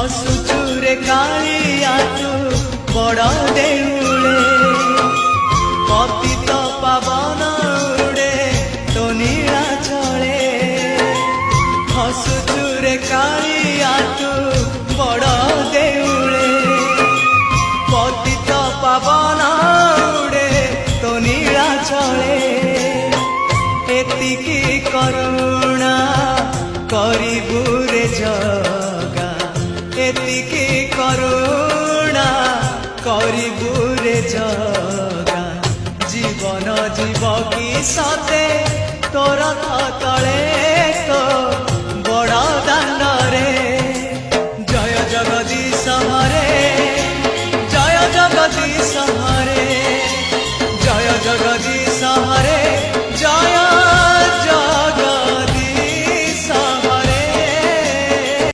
हसुचुरे कालिया तू बड़ देउले पतित पावन उड़े तो नीला चले हसुचुरे कालिया तू बड़ देउले पतित पावन उड़े तो नीला चले एतिकी करुणा करिबु रे जगा एतिकी करुणा करिबु रे जगा जीवन जीव की सते तोर तले